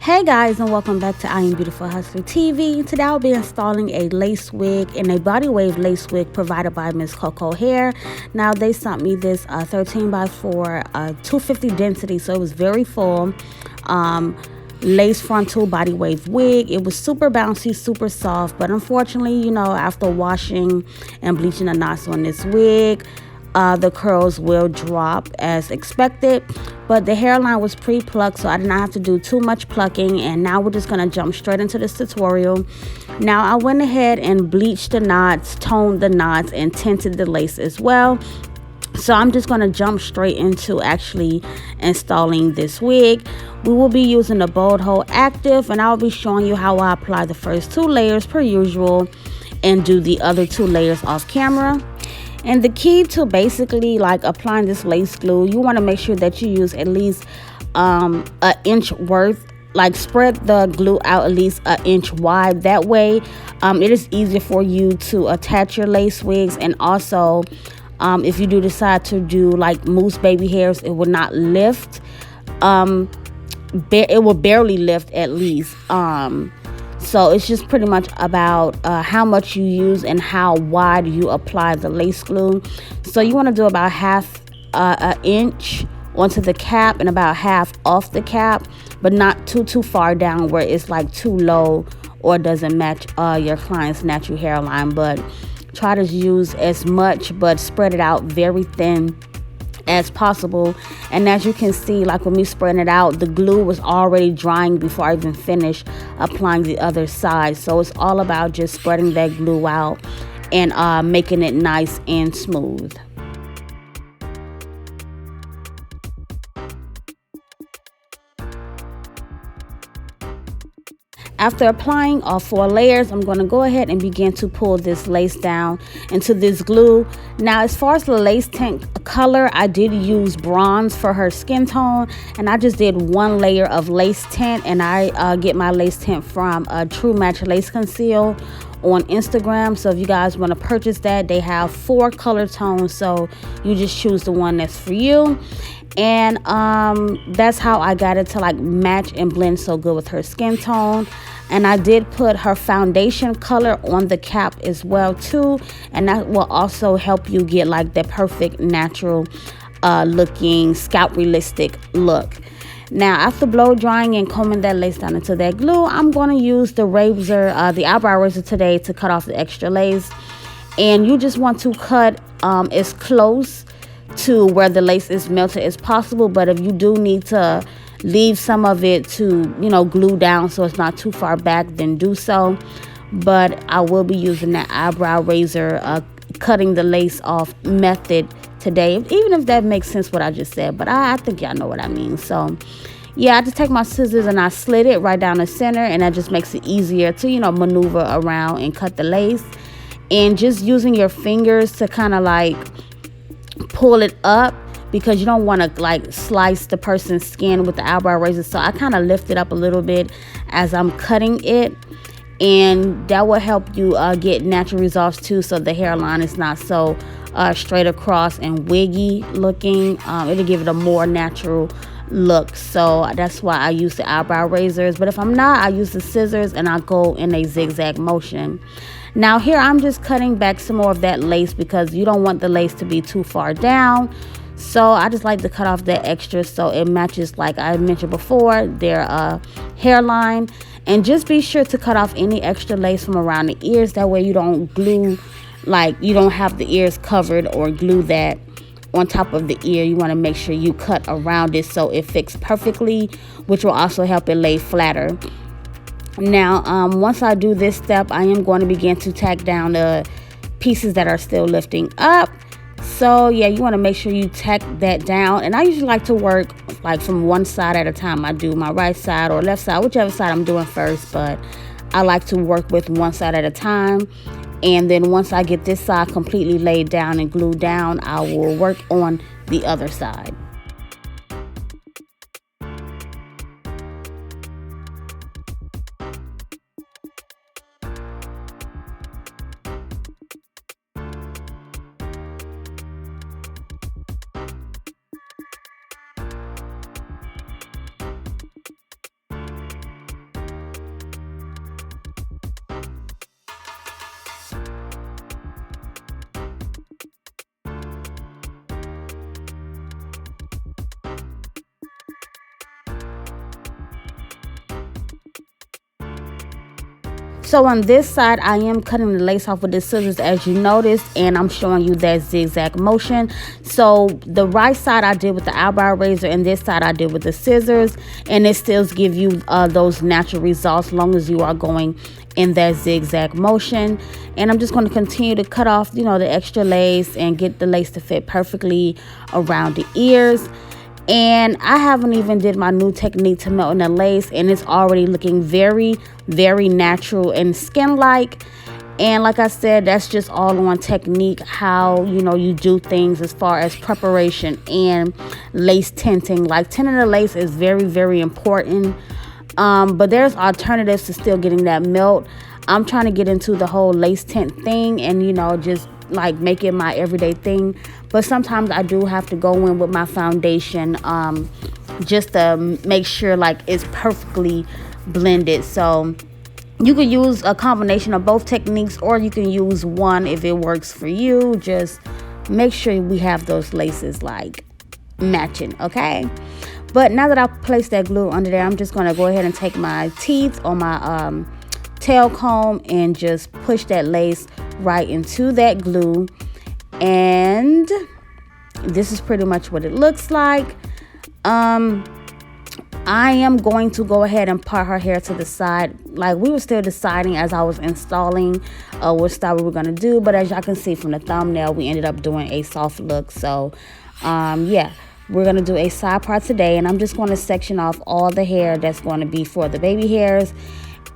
Hey guys, and welcome back to I Am Beautiful Hustler TV. Today I'll be installing a lace wig and a body wave lace wig provided by MsCoCo Hair. Now they sent me this 13 by 4 250 density, so it was very full. Lace frontal body wave wig. It was super bouncy, super soft, but unfortunately, after washing and bleaching the knots on this wig, the curls will drop as expected, but the hairline was pre-plucked, so I did not have to do too much plucking. And now we're just going to jump straight into this tutorial. Now I went ahead and bleached the knots, toned the knots, and tinted the lace as well. So I'm just going to jump straight into actually installing this wig. We will be using the Bold Hold Active, and I'll be showing you how I apply the first 2 layers per usual and do the other 2 layers off camera. And the key to basically applying this lace glue, you want to make sure that you use at least an inch worth. Spread the glue out at least an inch wide. That way it is easier for you to attach your lace wigs. And also if you do decide to do mousse baby hairs, it will not lift. It will barely lift at least. So it's just pretty much about how much you use and how wide you apply the lace glue. So you want to do about half an inch onto the cap and about half off the cap, but not too far down where it's too low or doesn't match your client's natural hairline. But try to use as much, but spread it out very thin as possible. And as you can see, with me spreading it out, the glue was already drying before I even finished applying the other side. So it's all about just spreading that glue out and making it nice and smooth. After applying all 4 layers, I'm going to go ahead and begin to pull this lace down into this glue. Now, as far as the lace tint color, I did use bronze for her skin tone, and I just did 1 layer of lace tint, and I get my lace tint from True Match Lace Conceal on Instagram. So if you guys want to purchase that, they have 4 color tones, so you just choose the one that's for you. And that's how I got it to match and blend so good with her skin tone. And I did put her foundation color on the cap as well too, and that will also help you get the perfect natural looking scalp realistic look. Now, after blow drying and combing that lace down into that glue, I'm going to use the razor, the eyebrow razor today, to cut off the extra lace. And you just want to cut as close to where the lace is melted as possible, but if you do need to leave some of it to glue down so it's not too far back, then do so. But I will be using that eyebrow razor cutting the lace off method today, even if that makes sense what I just said, but I think y'all know what I mean. So yeah, I just take my scissors and I slit it right down the center, and that just makes it easier to maneuver around and cut the lace. And just using your fingers to kind of pull it up, because you don't want to slice the person's skin with the eyebrow razor. So I kind of lift it up a little bit as I'm cutting it, and that will help you get natural results too, so the hairline is not so straight across and wiggy looking. It'll give it a more natural look. So that's why I use the eyebrow razors. But if I'm not, I use the scissors and I go in a zigzag motion. Now here I'm just cutting back some more of that lace, because you don't want the lace to be too far down. So I just like to cut off that extra so it matches, like I mentioned before, their hairline. And just be sure to cut off any extra lace from around the ears. That way you don't glue, you don't have the ears covered or glue that on top of the ear. You want to make sure you cut around it so it fits perfectly, which will also help it lay flatter. Now, once I do this step, I am going to begin to tack down the pieces that are still lifting up. So yeah, you want to make sure you tack that down. And I usually like to work from one side at a time. I do my right side or left side, whichever side I'm doing first, but I like to work with one side at a time. And then once I get this side completely laid down and glued down, I will work on the other side. So on this side, I am cutting the lace off with the scissors, as you noticed, and I'm showing you that zigzag motion. So the right side I did with the eyebrow razor, and this side I did with the scissors, and it still gives you those natural results as long as you are going in that zigzag motion. And I'm just going to continue to cut off, you know, the extra lace and get the lace to fit perfectly around the ears. And I haven't even did my new technique to melt in the lace, and it's already looking very, very natural and skin-like. And like I said, that's just all on technique, how, you know, you do things as far as preparation and lace tinting. Like, tinting the lace is very, very important. But there's alternatives to still getting that melt. I'm trying to get into the whole lace tint thing and, you know, just like make it my everyday thing. But sometimes I do have to go in with my foundation just to make sure like it's perfectly blended. So you could use a combination of both techniques, or you can use one if it works for you. Just make sure we have those laces like matching, okay? But now that I've placed that glue under there, I'm just going to go ahead and take my teeth or my tail comb and just push that lace right into that glue. And this is pretty much what it looks like. I am going to go ahead and part her hair to the side. Like, we were still deciding as I was installing what style we were going to do. But as y'all can see from the thumbnail, we ended up doing a soft look. So, yeah, we're going to do a side part today. And I'm just going to section off all the hair that's going to be for the baby hairs.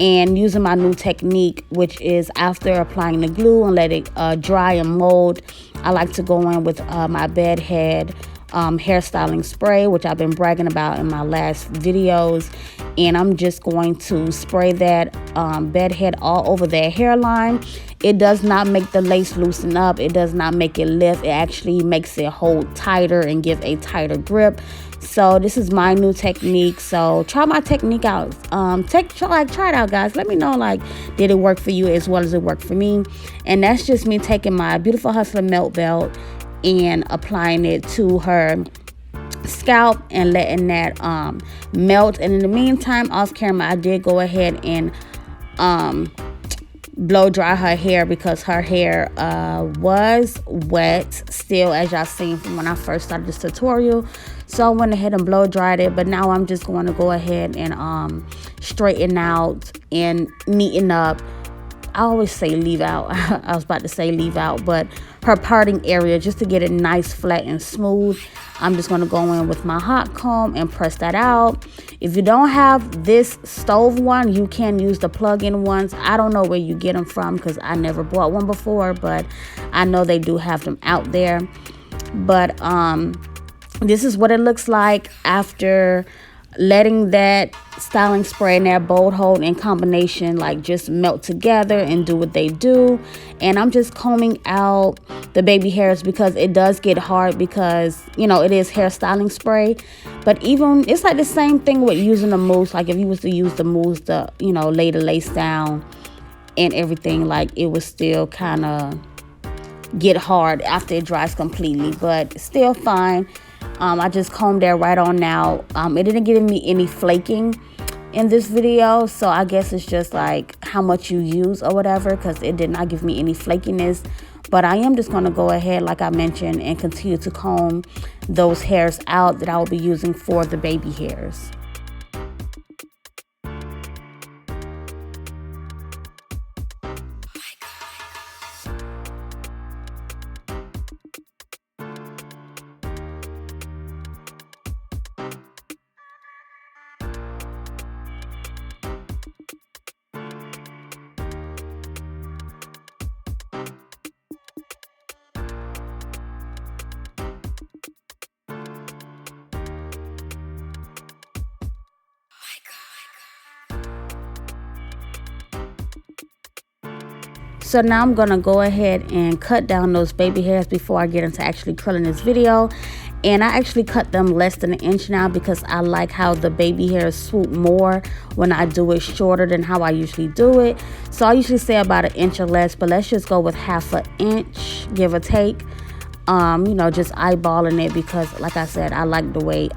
And using my new technique, which is after applying the glue and let it dry and mold, I like to go in with my bed head hairstyling spray, which I've been bragging about in my last videos. And I'm just going to spray that bed head all over that hairline. It does not make the lace loosen up. It does not make it lift. It actually makes it hold tighter and give a tighter grip. So this is my new technique. So try my technique out. Try it out, guys. Let me know, like, did it work for you as well as it worked for me? And that's just me taking my Beautiful Hustler melt belt and applying it to her scalp and letting that melt. And in the meantime, off camera, I did go ahead and blow dry her hair because her hair was wet still, as y'all seen from when I first started this tutorial. So I went ahead and blow dried it, but now I'm just going to go ahead and straighten out and neaten up. I always say leave out. I was about to say leave out, but her parting area, just to get it nice, flat, and smooth. I'm just going to go in with my hot comb and press that out. If you don't have this stove one, you can use the plug-in ones. I don't know where you get them from because I never bought one before, but I know they do have them out there. But this is what it looks like after letting that styling spray and that bold hold in combination like just melt together and do what they do. And I'm just combing out the baby hairs because it does get hard because, you know, it is hair styling spray. But even it's like the same thing with using the mousse. Like if you was to use the mousse to, you know, lay the lace down and everything, like it would still kind of get hard after it dries completely, but still fine. I just combed that right on now. It didn't give me any flaking in this video, so I guess it's just like how much you use or whatever, because it did not give me any flakiness. But I am just going to go ahead, like I mentioned, and continue to comb those hairs out that I will be using for the baby hairs. So now I'm going to go ahead and cut down those baby hairs before I get into actually curling this video. And I actually cut them less than an inch now because I like how the baby hairs swoop more when I do it shorter than how I usually do it. So I usually say about an inch or less, but let's just go with half an inch, give or take. You know, just eyeballing it because, like I said, I like the way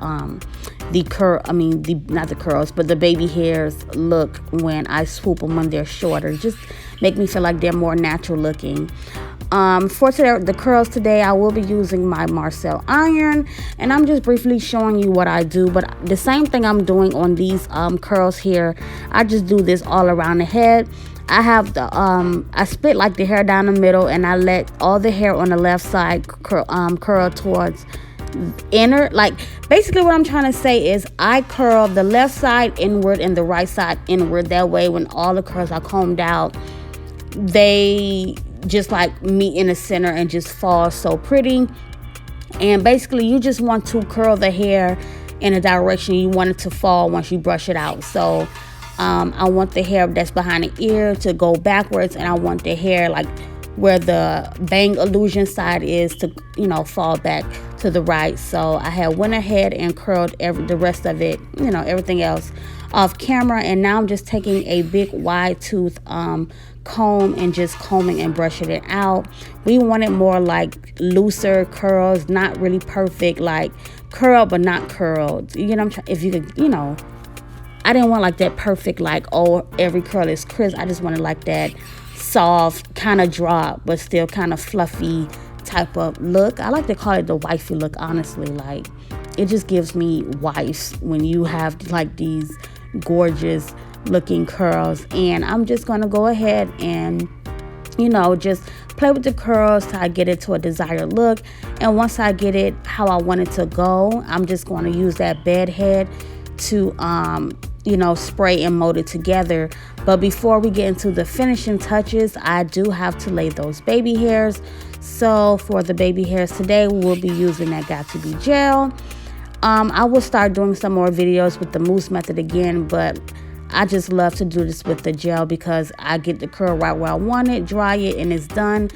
the curl, I mean, the not the curls, but the baby hairs look when I swoop them when they're shorter. Just make me feel like they're more natural looking. For today, the curls today, I will be using my Marcel iron, and I'm just briefly showing you what I do. But the same thing I'm doing on these curls here, I just do this all around the head. I have the I split like the hair down the middle, and I let all the hair on the left side curl towards inner. Like, basically what I'm trying to say is I curl the left side inward and the right side inward. That way when all the curls are combed out, they just like meet in the center and just fall so pretty. And basically you just want to curl the hair in a direction you want it to fall once you brush it out. So I want the hair that's behind the ear to go backwards, and I want the hair like where the bang illusion side is to, you know, fall back to the right. So I had went ahead and curled the rest of it, you know, everything else off camera. And now I'm just taking a big wide tooth comb and just combing and brushing it out. We wanted more like looser curls, not really perfect, like curled but not curled. You know, if you could, you know, I didn't want like that perfect, like, oh, every curl is crisp. I just wanted like that soft, kind of drop, but still kind of fluffy type of look. I like to call it the wifey look, honestly. Like, it just gives me wife when you have like these gorgeous looking curls. And I'm just going to go ahead and, you know, just play with the curls till I get it to a desired look. And once I get it how I want it to go, I'm just going to use that bed head to you know, spray and mold it together. But before we get into the finishing touches, I do have to lay those baby hairs. So for the baby hairs today, we'll be using that Got To Be gel. I will start doing some more videos with the mousse method again, but I just love to do this with the gel because I get the curl right where I want it, dry it, and it's done.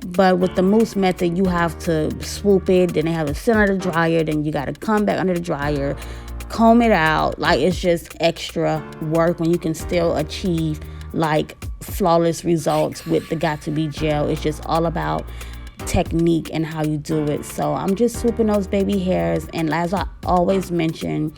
But with the mousse method, you have to swoop it, then they have to sit under the dryer, then you got to come back under the dryer, comb it out. Like, it's just extra work when you can still achieve like flawless results with the Got To Be gel. It's just all about technique and how you do it. So I'm just swooping those baby hairs, and as I always mention,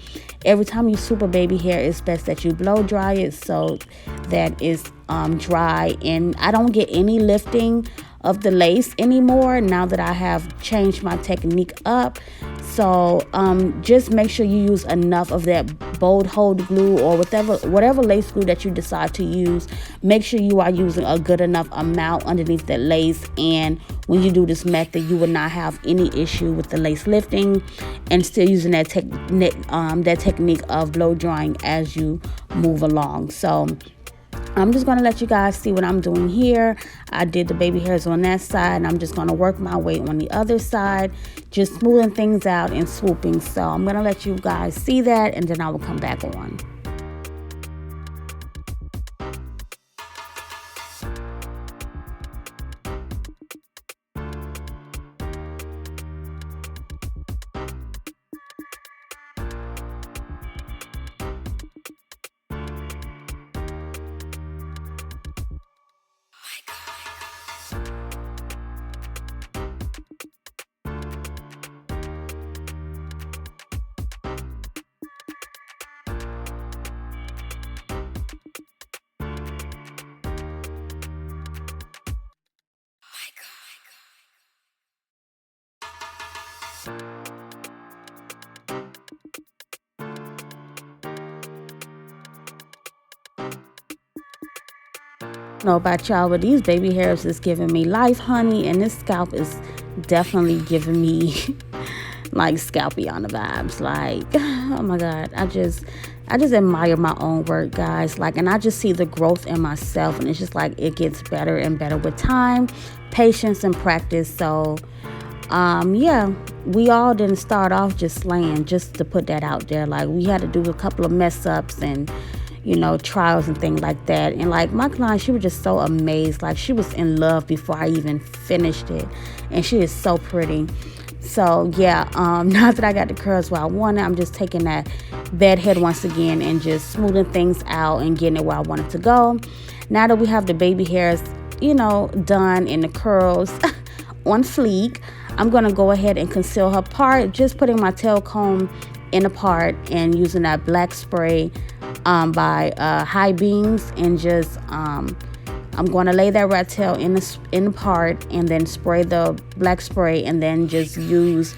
every time you swoop a baby hair, it's best that you blow dry it so that it's dry. And I don't get any lifting of the lace anymore now that I have changed my technique up. So just make sure you use enough of that bold hold glue or whatever lace glue that you decide to use. Make sure you are using a good enough amount underneath that lace, and when you do this method, you will not have any issue with the lace lifting, and still using that technique of blow drying as you move along. So I'm just going to let you guys see what I'm doing here. I did the baby hairs on that side, and I'm just going to work my way on the other side, just smoothing things out and swooping. So I'm going to let you guys see that, and then I will come back on. Know about y'all, but these baby hairs is giving me life, honey, and this scalp is definitely giving me like Scalpiana vibes. Like, oh my god, I just admire my own work, guys. Like, and I just see the growth in myself, and it's just like it gets better and better with time, patience, and practice. So yeah, we all didn't start off just slaying, just to put that out there. Like, we had to do a couple of mess ups and, you know, trials and things like that. And like, my client, she was just so amazed. Like, she was in love before I even finished it, and she is so pretty. So yeah, now that I got the curls where I want it, I'm just taking that bed head once again and just smoothing things out and getting it where I want it to go. Now that we have the baby hairs, you know, done and the curls on fleek, I'm gonna go ahead and conceal her part, just putting my tail comb in a part and using that black spray by High Beams, and just I'm going to lay that rat tail in the part and then spray the black spray, and then just use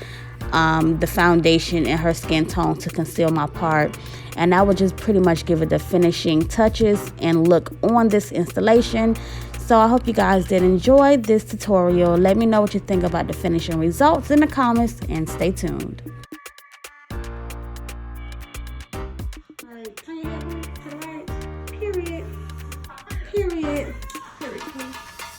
the foundation in her skin tone to conceal my part. And I would just pretty much give it the finishing touches and look on this installation. So I hope you guys did enjoy this tutorial. Let me know what you think about the finishing results in the comments, and stay tuned.